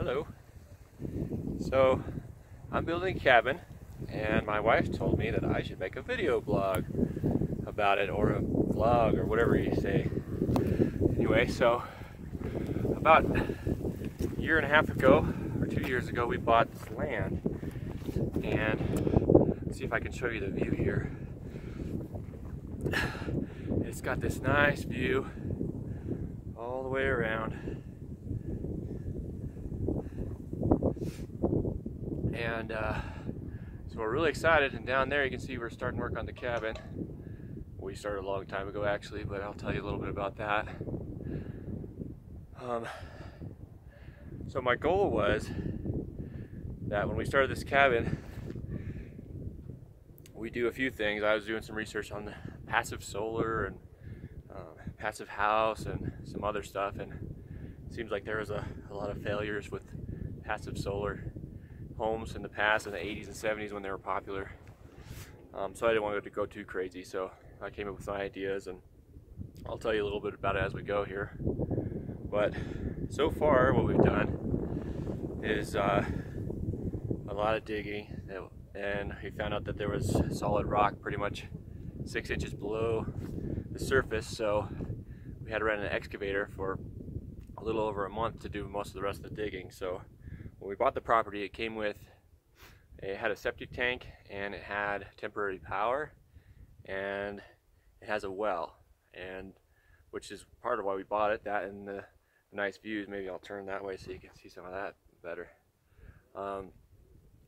Hello. So I'm building a cabin, and my wife told me that I should make a video blog about it, or a vlog, or whatever you say. Anyway, so about a year and a half ago, or 2 years ago, we bought this land, and let's see if I can show you the view here. It's got this nice view all the way around. And so we're really excited, and down there you can see we're starting work on the cabin. We started a long time ago actually, but I'll tell you a little bit about that. So my goal was that when we started this cabin, we do a few things. I was doing some research on the passive solar and passive house and some other stuff, and it seems like there was a lot of failures with passive solar homes in the past, in the 80s and 70s when they were popular. So I didn't want to go too crazy, so I came up with some ideas, and I'll tell you a little bit about it as we go here. But so far what we've done is a lot of digging, and we found out that there was solid rock pretty much 6 inches below the surface, so we had to rent an excavator for a little over a month to do most of the rest of the digging. So when we bought the property, it had a septic tank, and it had temporary power, and it has a well, and which is part of why we bought it. That and the nice views. Maybe I'll turn that way so you can see some of that better.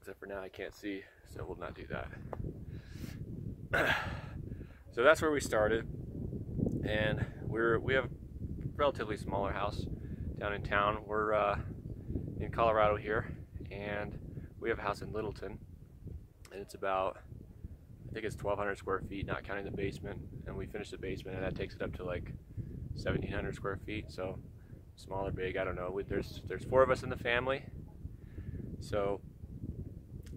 Except for now I can't see, so we'll not do that. So that's where we started, and we have a relatively smaller house down in town. We're in Colorado here, and we have a house in Littleton, and it's about, I think it's 1,200 square feet, not counting the basement, and we finished the basement, and that takes it up to like 1,700 square feet. So small or big, I don't know. There's 4 of us in the family, so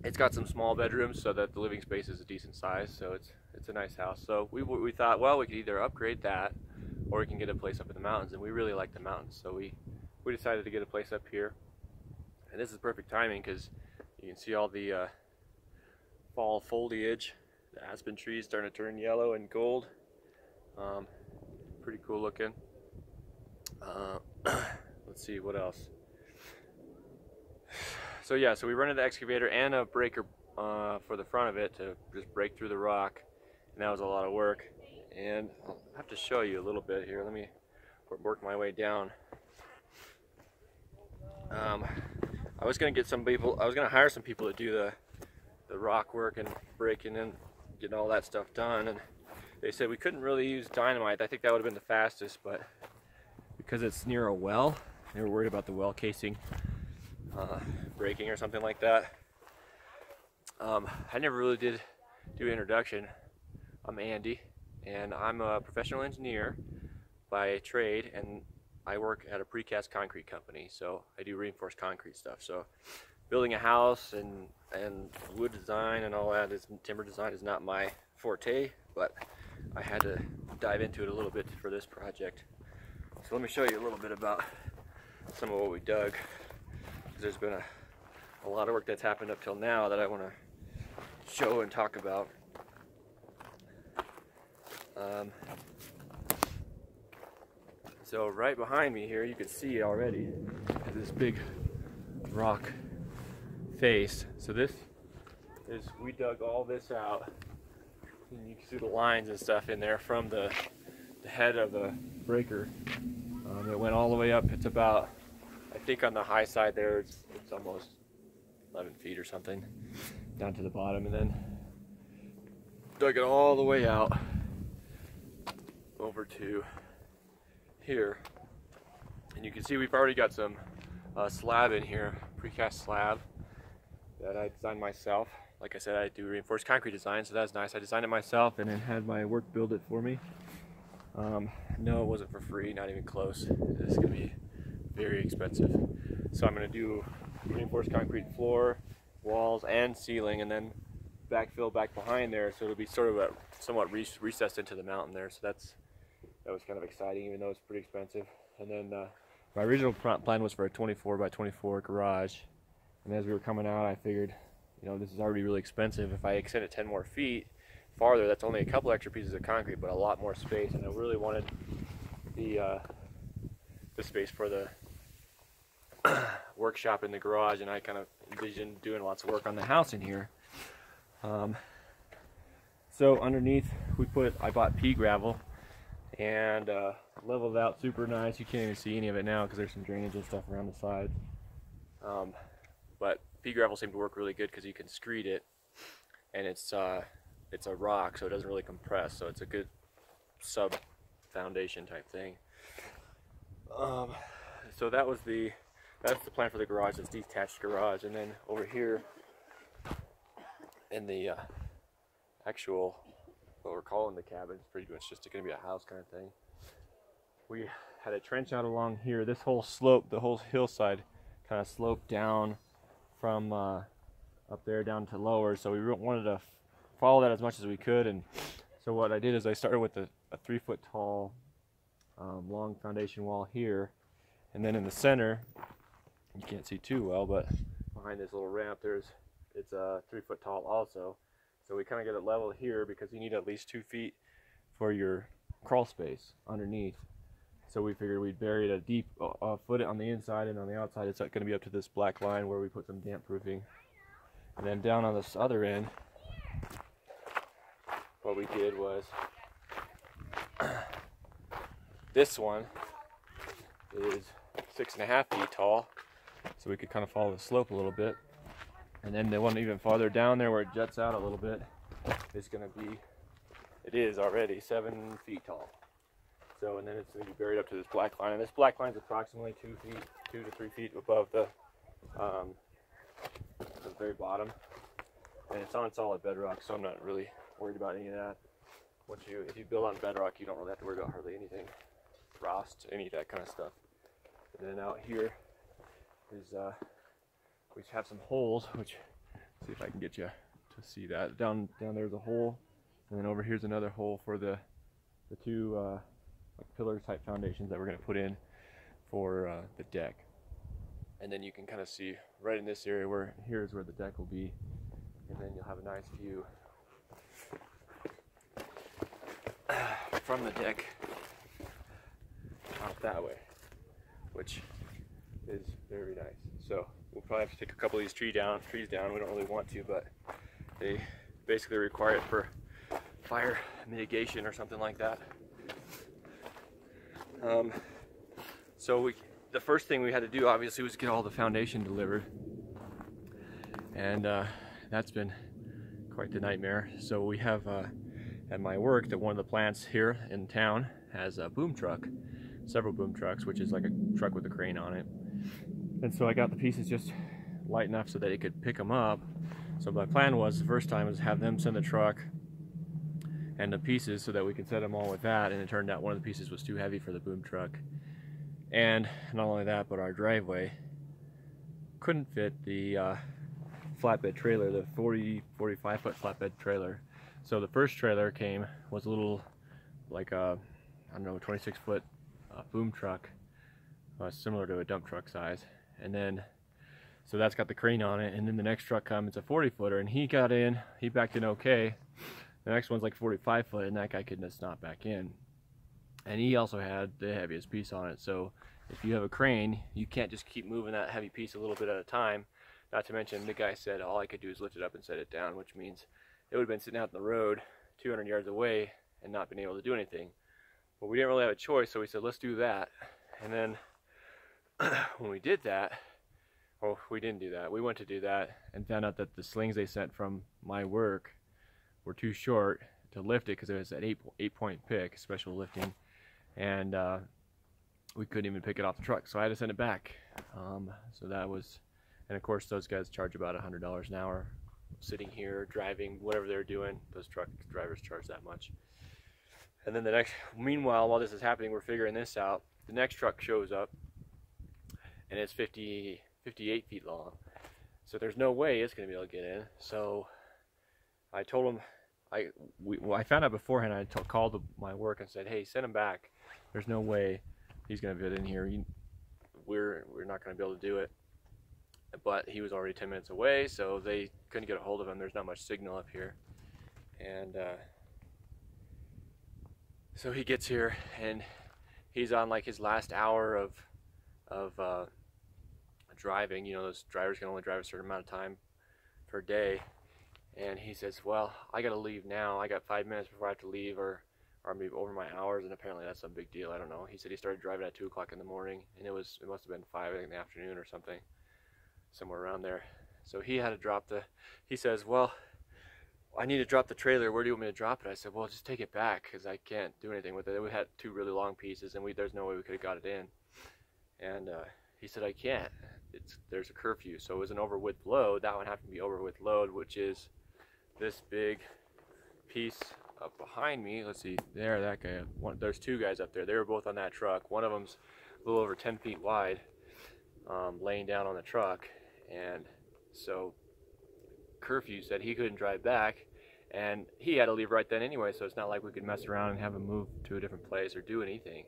it's got some small bedrooms so that the living space is a decent size. So it's a nice house. So we thought, well, we could either upgrade that, or we can get a place up in the mountains, and we really like the mountains, so we decided to get a place up here. And this is perfect timing because you can see all the fall foliage. The aspen trees starting to turn yellow and gold. Pretty cool looking. Let's see what else. So yeah, so we rented the excavator and a breaker for the front of it to just break through the rock, and that was a lot of work. And I'll have to show you a little bit here. Let me work my way down. I was gonna hire some people to do the rock work and breaking and getting all that stuff done, and they said we couldn't really use dynamite. I think that would have been the fastest, but because it's near a well, they were worried about the well casing breaking or something like that. I never really did do an introduction. I'm Andy, and I'm a professional engineer by trade, and I work at a precast concrete company, so I do reinforced concrete stuff. So building a house and wood design and all that, timber design is not my forte, but I had to dive into it a little bit for this project. So let me show you a little bit about some of what we dug, because there's been a lot of work that's happened up till now that I want to show and talk about. So right behind me here, you can see already this big rock face. So this is, we dug all this out, and you can see the lines and stuff in there from the head of the breaker. It went all the way up. It's about, I think on the high side there, it's almost 11 feet or something down to the bottom, and then dug it all the way out over to here, and you can see we've already got some slab in here, precast slab that I designed myself. Like I said, I do reinforced concrete design, so that's nice. I designed it myself and then had my work build it for me. No, it wasn't for free, not even close. It's gonna be very expensive. So I'm gonna do reinforced concrete floor, walls, and ceiling, and then backfill back behind there, so it'll be sort of somewhat recessed into the mountain there. So that was kind of exciting, even though it's pretty expensive. And then My original plan was for a 24 by 24 garage, and as we were coming out, I figured, you know, this is already really expensive. If I extend it 10 more feet farther, that's only a couple extra pieces of concrete, but a lot more space. And I really wanted the space for the workshop in the garage, and I kind of envisioned doing lots of work on the house in here. So underneath, I bought pea gravel and leveled it out super nice. You can't even see any of it now because there's some drainage and stuff around the sides. But pea gravel seemed to work really good because you can screed it, and it's a rock, so it doesn't really compress. So it's a good sub foundation type thing. So that's the plan for the garage. It's detached garage, and then over here in the actual, what we're calling the cabin, it's pretty much just going to be a house kind of thing. We had a trench out along here. This whole slope, the whole hillside, kind of sloped down from up there down to lower. So we wanted to follow that as much as we could. And so what I did is I started with a 3 foot tall long foundation wall here, and then in the center, you can't see too well, but behind this little ramp, it's a 3 foot tall also. So we kind of get it level here because you need at least 2 feet for your crawl space underneath. So we figured we'd bury it a deep foot on the inside, and on the outside it's going to be up to this black line where we put some damp proofing. And then down on this other end, what we did was, this one is 6.5 feet tall, so we could kind of follow the slope a little bit. And then the one even farther down there where it juts out a little bit is going to be, it is already 7 feet tall. So, and then it's going to be buried up to this black line. And this black line is approximately 2 to 3 feet above the very bottom. And it's on solid bedrock, so I'm not really worried about any of that. If you build on bedrock, you don't really have to worry about hardly anything. Frost, any of that kind of stuff. And then out here is, we have some holes, which, see if I can get you to see that. Down there's a hole, and then over here's another hole for the two like pillar type foundations that we're going to put in for the deck. And then you can kind of see right in this area where here's where the deck will be, and then you'll have a nice view from the deck out that way, which is very nice. So we'll probably have to take a couple of these trees down. We don't really want to, but they basically require it for fire mitigation or something like that. So the first thing we had to do obviously was get all the foundation delivered, and that's been quite the nightmare. So we have at my work that one of the plants here in town has a boom truck, several boom trucks, which is like a truck with a crane on it. And so I got the pieces just light enough so that it could pick them up. So my plan was, the first time, was have them send the truck and the pieces so that we could set them all with that. And it turned out one of the pieces was too heavy for the boom truck. And not only that, but our driveway couldn't fit the flatbed trailer, the 45 foot flatbed trailer. So the first trailer was a little, like a, I don't know, 26 foot boom truck, similar to a dump truck size. And then, so that's got the crane on it. And then the next truck comes, it's a 40 footer, and he got in, he backed in okay. The next one's like 45 foot, and that guy couldn't not back in. And he also had the heaviest piece on it. So if you have a crane, you can't just keep moving that heavy piece a little bit at a time. Not to mention, the guy said all I could do is lift it up and set it down, which means it would have been sitting out in the road 200 yards away and not been able to do anything. But we didn't really have a choice, so we said, let's do that. And then when we did that, well, we didn't do that. We went to do that and found out that the slings they sent from my work were too short to lift it because it was an 8-point pick, special lifting, and we couldn't even pick it off the truck. So I had to send it back. So that was, and of course those guys charge about $100 an hour sitting here, driving, whatever they're doing. Those truck drivers charge that much. And then meanwhile, while this is happening, we're figuring this out. The next truck shows up, and it's 58 feet long. So there's no way it's going to be able to get in. So I told him, I found out beforehand. I called my work and said, hey, send him back. There's no way he's going to fit in here. we're not going to be able to do it. But he was already 10 minutes away, so they couldn't get a hold of him. There's not much signal up here. And so he gets here, and he's on like his last hour of driving. You know, those drivers can only drive a certain amount of time per day. And he says, well, I gotta leave now. I got 5 minutes before I have to leave, or I'm over my hours. And apparently that's some big deal. I don't know. He said he started driving at 2 o'clock in the morning, and it must have been 5 in the afternoon or something, somewhere around there. So he had to drop he says, well, I need to drop the trailer. Where do you want me to drop it? I said, well, just take it back, because I can't do anything with it. We had 2 really long pieces, and there's no way we could have got it in. And he said, I can't. There's a curfew. So it was an over-width load. That one happened to be over-width load, which is this big piece up behind me. Let's see, there, that guy. There's 2 guys up there. They were both on that truck. One of them's a little over 10 feet wide, laying down on the truck. And so curfew said he couldn't drive back, and he had to leave right then anyway, so it's not like we could mess around and have him move to a different place or do anything.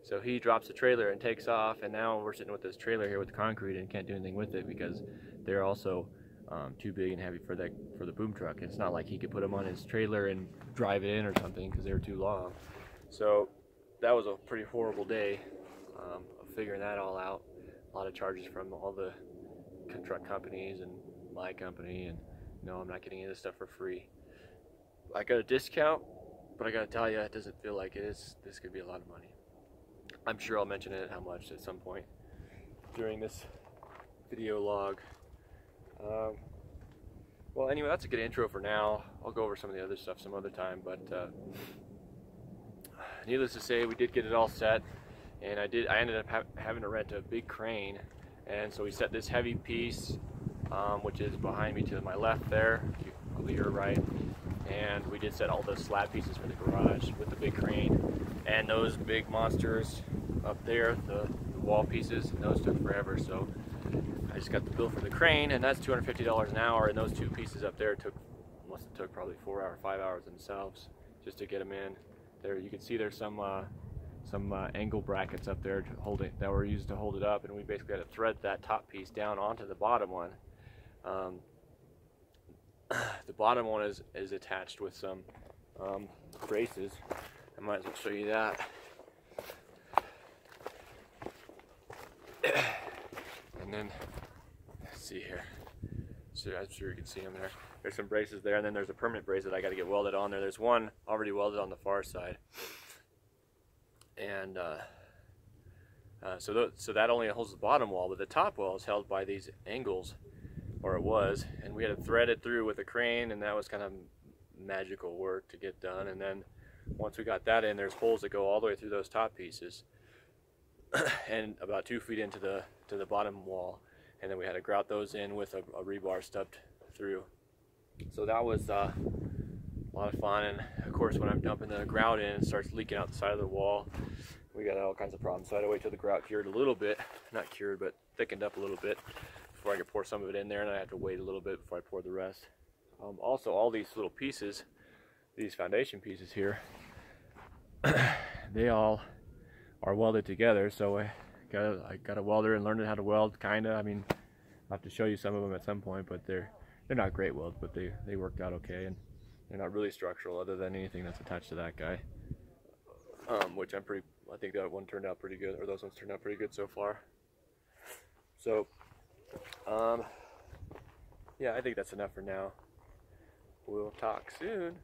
So he drops the trailer and takes off, and now we're sitting with this trailer here with the concrete and can't do anything with it because they're also too big and heavy for the boom truck. It's not like he could put them on his trailer and drive it in or something because they were too long. So that was a pretty horrible day of figuring that all out. A lot of charges from all the truck companies and my company, and no, I'm not getting any of this stuff for free. I got a discount, but I gotta tell you, it doesn't feel like it is. This could be a lot of money. I'm sure I'll mention it how much at some point during this video log. Well, anyway, that's a good intro for now. I'll go over some of the other stuff some other time, but needless to say, we did get it all set, and I ended up having to rent a big crane, and so we set this heavy piece, which is behind me to my left there, to your right, and we did set all the slab pieces for the garage with the big crane, and those big monsters up there, the wall pieces, and those took forever. So I just got the bill for the crane, and that's $250 an hour, and those 2 pieces up there must have took probably 4 or 5 hours themselves just to get them in. There you can see there's some angle brackets up there to hold it, that were used to hold it up, and we basically had to thread that top piece down onto the bottom one. The bottom one is attached with some braces. I might as well show you that. And then, let's see here. So I'm sure you can see them there. There's some braces there, and then there's a permanent brace that I got to get welded on there. There's one already welded on the far side. And so that only holds the bottom wall, but the top wall is held by these angles, or it was, and we had to thread it through with a crane, and that was kind of magical work to get done. And then once we got that in, there's holes that go all the way through those top pieces and about 2 feet into the bottom wall, and then we had to grout those in with a rebar stubbed through. So that was a lot of fun, and of course when I'm dumping the grout in, it starts leaking out the side of the wall. We got all kinds of problems, so I had to wait till the grout cured a little bit, not cured, but thickened up a little bit before I could pour some of it in there, and I had to wait a little bit before I poured the rest. Also, all these little pieces, these foundation pieces here, they all are welded together, so I got a welder and learned how to weld, kinda. I mean, I'll have to show you some of them at some point, but they're not great welds, but they worked out okay, and they're not really structural other than anything that's attached to that guy. Which I think that one turned out pretty good, or those ones turned out pretty good so far. So, yeah, I think that's enough for now. We'll talk soon.